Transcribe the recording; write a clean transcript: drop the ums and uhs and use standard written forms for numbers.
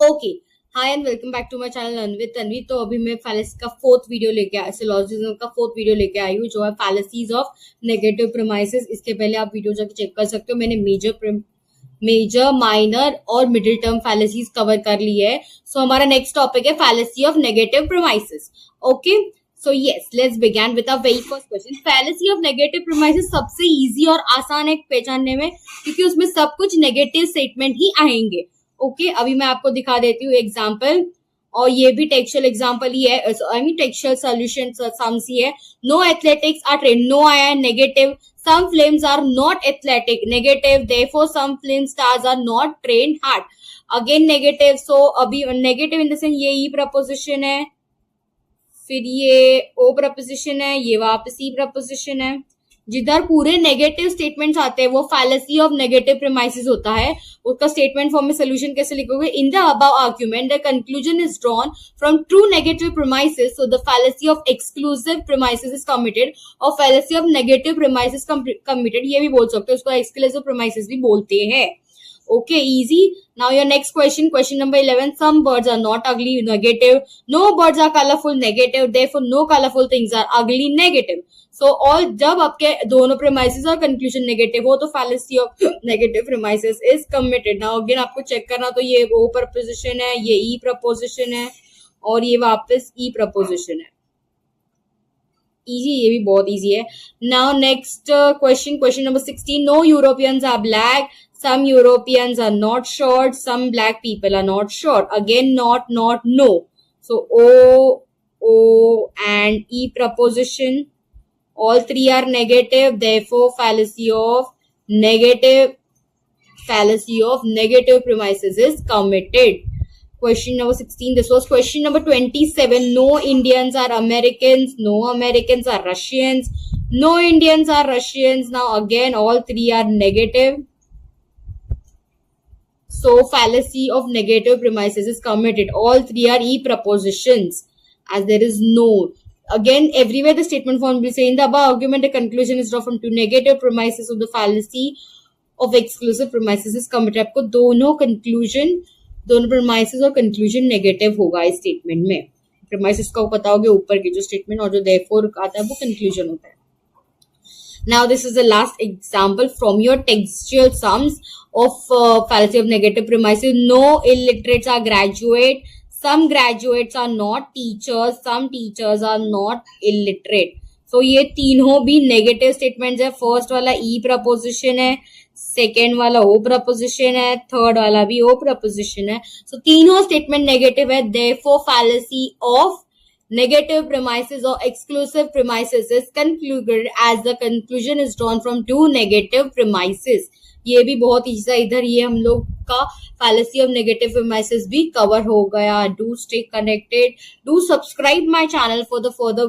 Okay, hi and welcome back to my channel learn with Tanvi. तो अभी मैं fallacy का फोर्थ वीडियो लेके आया, सिलोजिज्म का फोर्थ वीडियो लेके आई हूँ, जो है फैलेसीज ऑफ नेगेटिव प्रीमाइसेस। इसके पहले आप वीडियो जाके चेक कर सकते हो। मैंने मेजर माइनर और मिडिल टर्म फैलेसीज कवर कर ली है। सो हमारा नेक्स्ट टॉपिक है fallacy of negative premises. Okay, so yes, let's begin with our very first question. Fallacy of negative premises सबसे इजी और आसान है पहचानने में, क्योंकि उसमें सब कुछ नेगेटिव स्टेटमेंट ही आएंगे। ओके, अभी मैं आपको दिखा देती हूँ एग्जाम्पल, और ये भी टेक्सचुअल एग्जाम्पल ही है, I mean textual solution sums ही है। No athletics are train, no आया negative. Some films are not athletic, negative. Therefore some film stars are not train hard, again negative. So अभी negative in the sense ये ई preposition है, फिर ये ओ preposition है, ये वापस ई प्रपोजिशन है। जिधर पूरे नेगेटिव स्टेटमेंट्स आते हैं वो फैलेसी ऑफ नेगेटिव प्रीमाइसेस होता है। उसका स्टेटमेंट फॉर्म में सोल्यूशन कैसे लिखोगे? In the above argument the conclusion is drawn from true negative premises, so the fallacy of exclusive premises is committed, और fallacy of negative premises committed ये भी बोल सकते हो, उसको एक्सक्लूसिव प्रीमाइसेस भी बोलते हैं। Okay, easy. Now your next question, question number 11. Some birds are not ugly, negative. No birds are colorful, negative. Therefore, no colorful things are ugly, negative. So all जब आपके दोनों premises और conclusion negative हो तो fallacy of negative premises is committed. Now again आपको check करना, तो ये O preposition है, ये E preposition है, और ये वापस E preposition है। Easy, ये भी बहुत easy है। Now next question, question number 16. No Europeans are black. Some Europeans are not short. Some black people are not short. Again, not, no. So O and E preposition, all three are negative. Therefore, fallacy of negative premises is committed. Question number 16. This was question number 27. No Indians are Americans. No Americans are Russians. No Indians are Russians. Now again, all three are negative. So fallacy of negative premises is committed. All three are E prepositions, as there is no. Again, everywhere the statement form will say in the above argument the conclusion is drawn from two negative premises of the fallacy of exclusive premises is committed. आपको दोनों premises और conclusion negative होगा इस statement में। premises का पता होगा ऊपर की जो statement, और जो therefore आता है वो conclusion होता है। Now this is the last example from your textual sums of fallacy of negative premises. No illiterates are graduate. Some graduates are not teachers. Some teachers are not illiterate. So ये तीनों भी negative statements है। First वाला E preposition है, second वाला O preposition है, third वाला भी O preposition है। So तीनों statement negative है। Therefore fallacy of negative premises or exclusive premises is concluded as the conclusion is drawn from two negative premises. ये भी बहुत ईजी था। इधर ये हम लोग का fallacy of negative premises भी कवर हो गया। Do stay connected. Do subscribe my channel for the further